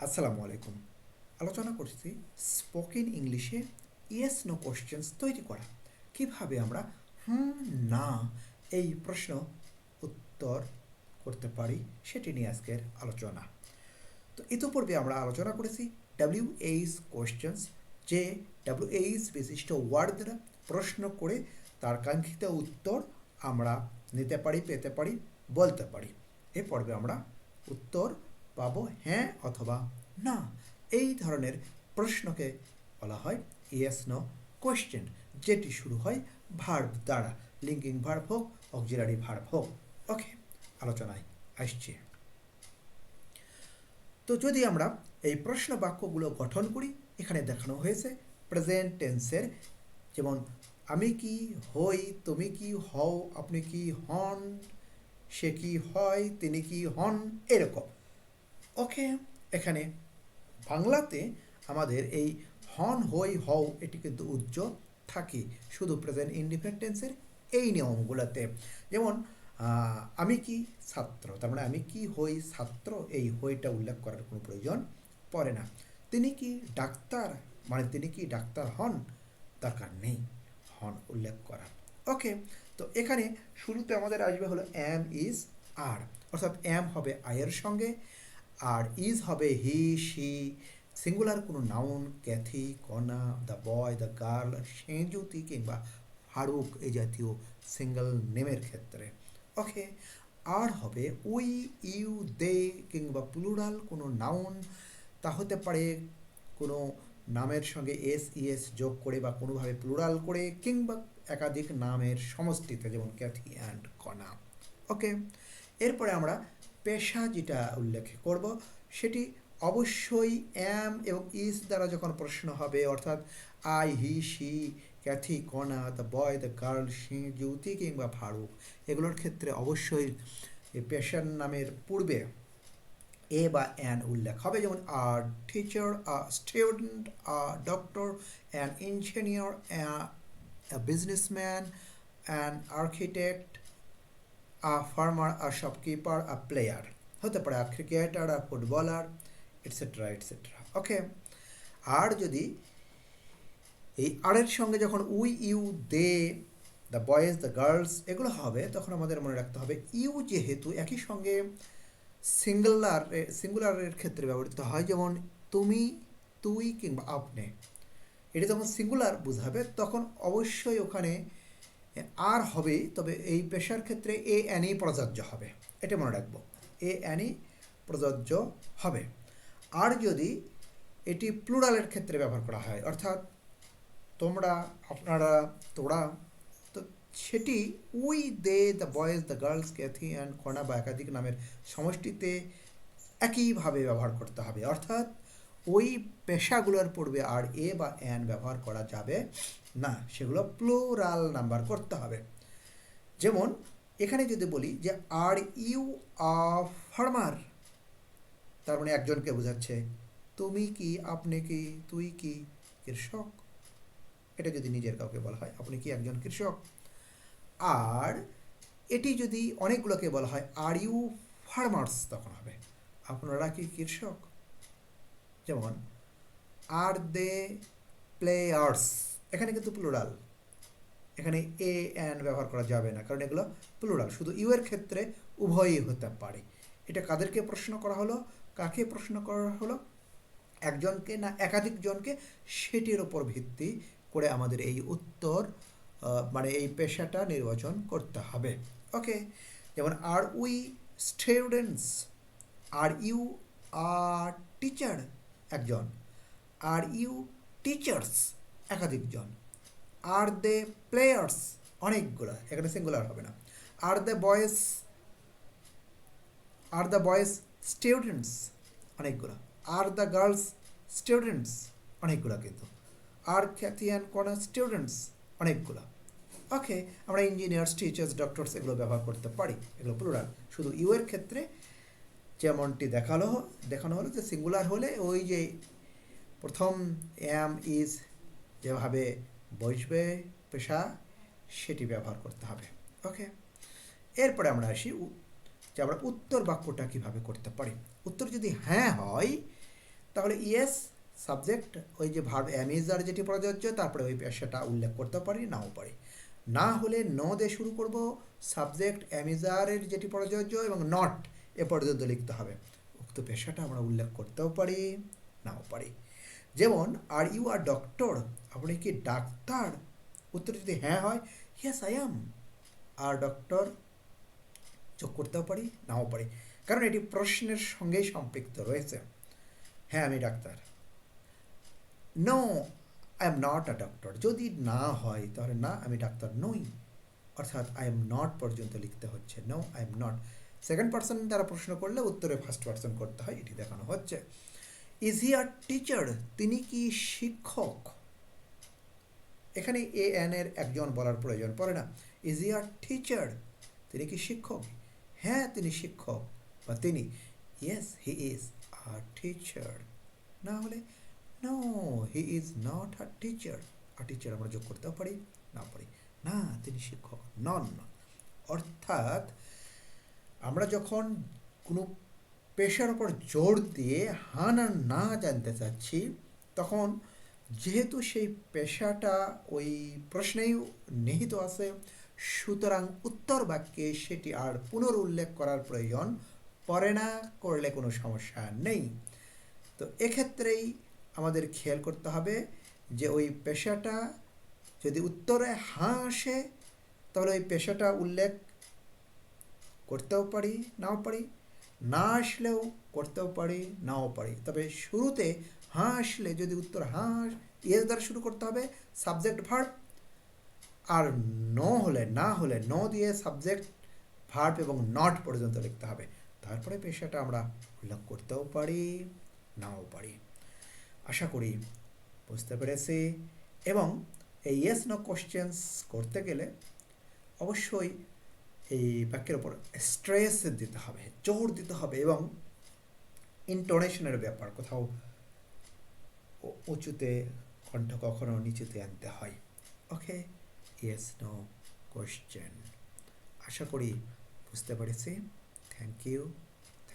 আসসালামু আলাইকুম। আলোচনা করছি স্পোকেন ইংলিশে ইয়েস নো কোশ্চেন্স তৈরি করা। কিভাবে আমরা হুম না এই প্রশ্ন উত্তর করতে পারি সেটি নিয়ে আজকের আলোচনা। তো ইতিপূর্বে আমরা আলোচনা করেছি ডাব্লিউএইচ কোশ্চেন্স, যে ডাব্লিউএইচ বিশিষ্ট ওয়ার্ড দ্বারা প্রশ্ন করে তার কাঙ্ক্ষিত উত্তর আমরা নিতে পারি, পেতে পারি, বলতে পারি। এ পর্বে আমরা উত্তর পাবো হ্যাঁ অথবা না। এই ধরনের প্রশ্নকে বলা হয় ইয়েস নো কোয়েশ্চেন, যেটি শুরু হয় ভার্ব দ্বারা, লিঙ্কিং ভার্ব হোক, অক্সিলারি ভার্ব হোক। ওকে, আলোচনায় আসছে। তো যদি আমরা এই প্রশ্ন বাক্যগুলো গঠন করি, এখানে দেখানো হয়েছে প্রেজেন্ট টেন্সের, যেমন আমি কি হই, তুমি কি হও, আপনি কি হন, সে কি হয়, তিনি কি হন, এরকম। ওকে, এখানে বাংলাতে আমাদের এই হন, হই, হও এটি কিন্তু উজ্জ্বল থাকে শুধু প্রেজেন্ট ইনডিপেন্ডেন্সের এই নিয়মগুলোতে। যেমন আমি কি ছাত্র, তার মানে আমি কি হই ছাত্র, এই হইটা উল্লেখ করার কোনো প্রয়োজন পড়ে না। তিনি কি ডাক্তার, মানে তিনি কি ডাক্তার হন, দরকার নেই হন উল্লেখ করা। ওকে, তো এখানে শুরুতে আমাদের আসবে হলো এম ইজ আর, অর্থাৎ এম হবে আয়ের সঙ্গে, আর ইজ হবে হি শি, সিঙ্গুলার কোনো noun, Kathy, Kona, the boy, the girl, Sejuti কিংবা ফারুক এই জাতীয় সিঙ্গল নেমের ক্ষেত্রে। ওকে, আর হবে উই, ইউ, দে কিংবা প্লুরাল কোনো নাউন, তা হতে পারে কোনো নামের সঙ্গে এস ইএস যোগ করে বা কোনোভাবে প্লুরাল করে, কিংবা একাধিক নামের সমষ্টিতে, যেমন ক্যাথি অ্যান্ড কনা। ওকে, এরপরে আমরা পেশা যেটা উল্লেখ করব সেটি অবশ্যই এম এবং ইজ দ্বারা যখন প্রশ্ন হবে, অর্থাৎ I, he, she, Cathy, Kona, the boy, the girl, সি, জ্যোতি কিংবা ফারুক, এগুলোর ক্ষেত্রে অবশ্যই এই পেশার নামের পূর্বে এ বা অ্যান উল্লেখ হবে, যেমন আর teacher, a student, a doctor, an engineer, a businessman, an architect, a farmer, a shopkeeper, a player, হতে পারে a cricketer, a footballer, et cetera et cetera. Okay, আর যদি এই আরের সঙ্গে যখন we, you, they, the boys, the girls এগুলো হবে, তখন আমাদের মনে রাখতে হবে ইউ যেহেতু একই সঙ্গে সিঙ্গুলারের ক্ষেত্রে ব্যবহৃত হয়, যেমন তুমি, তুই কিংবা আপনি, এটা যখন সিঙ্গুলার বোঝাবে তখন অবশ্যই ওখানে আর হবে, তবে এই পেশার ক্ষেত্রে এ অ্যানি প্রযোজ্য হবে, এটা মনে রাখবো, এ অ্যানি প্রযোজ্য হবে। আর যদি এটি প্লুরালের ক্ষেত্রে ব্যবহার করা হয়, অর্থাৎ তোমরা, আপনারা, তোরা, তো সেটি we, they, the boys, the girls, Kathy and কনা বা একাধিক নামের সমষ্টিতে একইভাবে ব্যবহার করতে হবে, অর্থাৎ ওই পেশাগুলোর পূর্বে আর এ বা অ্যান ব্যবহার করা যাবে না, সেগুলো প্লুরাল নাম্বার করতে হবে। যেমন এখানে যদি বলি যে আর ইউ আ ফার্মার, তার মানে একজনকে বোঝাচ্ছে, তুমি কি, আপনি কি, তুই কি কৃষক, এটা যদি নিজের কাউকে বলা হয় আপনি কি একজন কৃষক। আর এটি যদি অনেকগুলোকে বলা হয় আর ইউ ফার্মার্স, তখন হবে আপনারা কি কৃষক। যেমন আর দে প্লেয়ার্স, এখানে কিন্তু প্লুরাল, এখানে এ অ্যান ব্যবহার করা যাবে না, কারণ এগুলো প্লুরাল, শুধু ইউ এর ক্ষেত্রে উভয়ই হতে পারে। এটা কাদেরকে প্রশ্ন করা হলো, কাকে প্রশ্ন করা হলো, একজনকে না একাধিক জনকে, সেটির ওপর ভিত্তি করে আমাদের এই উত্তর মানে এই পেশাটা নির্বাচন করতে হবে। ওকে, যেমন আর উই স্টুডেন্টস, আর ইউ আর টিচার একজন, আর ইউ টিচার্স একাধিকজন, আর দে প্লেয়ার্স অনেকগুলো, এখানে সিঙ্গুলার হবে না, আর দ্য বয়েজ, আর দ্য বয়েজ স্টুডেন্টস অনেকগুলো, আর দ্য গার্লস স্টুডেন্টস অনেকগুলো, কিন্তু আর খ্যাতি অ্যান্ড কর্নার স্টুডেন্টস অনেকগুলো। ওকে, আমরা ইঞ্জিনিয়ার্স, টিচার্স, ডক্টরস এগুলো ব্যবহার করতে পারি, এগুলো প্লুরাল। শুধু ইউ এর ক্ষেত্রে যেমনটি দেখানো হলো যে সিঙ্গুলার হলে ওই যে প্রথম এম ইজ যেভাবে বসবে পেশা, সেটি ব্যবহার করতে হবে। ওকে, এরপরে আমরা আসি যে আমরা উত্তর বাক্যটা কিভাবে করতে পারি। উত্তর যদি হ্যাঁ হয় তাহলে ইয়েস সাবজেক্ট ওই যে ভার্ব এম ইজ আর যেটি প্রযোজ্য তারপরে ওই পেশাটা উল্লেখ করতে পারি নাও পারি। না হলে ন দিয়ে শুরু করব, সাবজেক্ট এম ইজ আরের যেটি প্রযোজ্য এবং নট এ পর্যন্ত লিখতে হবে। উক্ত পেশাটা আমরা উল্লেখ করতেও পারি নাও পারি। যেমন আর ইউ আর ডক্টর, আপনি কি ডাক্তার? উত্তর যদি হ্যাঁ হয়, ইয়েস আই অ্যাম আর ডক্টর যোগ করতেও পারি নাও পারি, কারণ এটি প্রশ্নের সঙ্গেই সম্পৃক্ত রয়েছে। হ্যাঁ আমি ডাক্তার। No I am not a doctor, যদি না হয় তাহলে না আমি ডাক্তার নই, অর্থাৎ আই এম নট পর্যন্ত লিখতে হচ্ছে, no I am not. Second person দ্বারা প্রশ্ন করলে উত্তরে ফার্স্ট পার্সন করতে হয়, এটি দেখানো হচ্ছে। ইজ হি আর টিচার, তিনি কি শিক্ষক? এখানে এ এন এর একজন বলার প্রয়োজন পড়ে না। ইজ হি আর টিচার, তিনি কি শিক্ষক? হ্যাঁ তিনি শিক্ষক বা তিনি, ইয়েস হি ইজ আর টিচার। না হলে no he is not a teacher, আর টিচার আমরা যোগ করতেও পারি না পারি, না তিনি শিক্ষক নন। অর্থাৎ আমরা যখন কোনো পেশার ওপর জোর দিয়ে হান আর না জানতে চাচ্ছি, তখন যেহেতু সেই পেশাটা ওই প্রশ্নেই নিহিত আছে, সুতরাং উত্তর বাক্যে সেটি আর পুনরুল্লেখ করার প্রয়োজন পড়ে না, করলে কোনো সমস্যা নেই। তো এক্ষেত্রেই আমাদের খেয়াল করতে হবে যে ওই পেশাটা যদি উত্তরে হাঁ আসে তাহলে ওই পেশাটা উল্লেখ করতেও পারি নাও পারি, না আসলেও করতেও পারি নাও পারি। তবে শুরুতে হাঁ আসলে যদি উত্তর হাঁ ইয়েস দ্বারা শুরু করতে হবে, সাবজেক্ট ভার্ব, আর না হলে ন দিয়ে সাবজেক্ট ভার্ব এবং নট পর্যন্ত লিখতে হবে। তারপরে পেশাটা আমরা উল্লেখ করতেও পারি নাও পারি। আশা করি বুঝতে পেরেছি। এবং এই ইয়েস নো কোশ্চেন্স করতে গেলে অবশ্যই এই বাক্যের ওপর স্ট্রেস দিতে হবে, জোর দিতে হবে, এবং ইন্টোনেশনের ব্যাপার, কোথাও উঁচুতে কণ্ঠ কখনো নিচুতে আনতে হয়। Okay, yes no question. আশা করি বুঝতে পেরেছি। Thank you.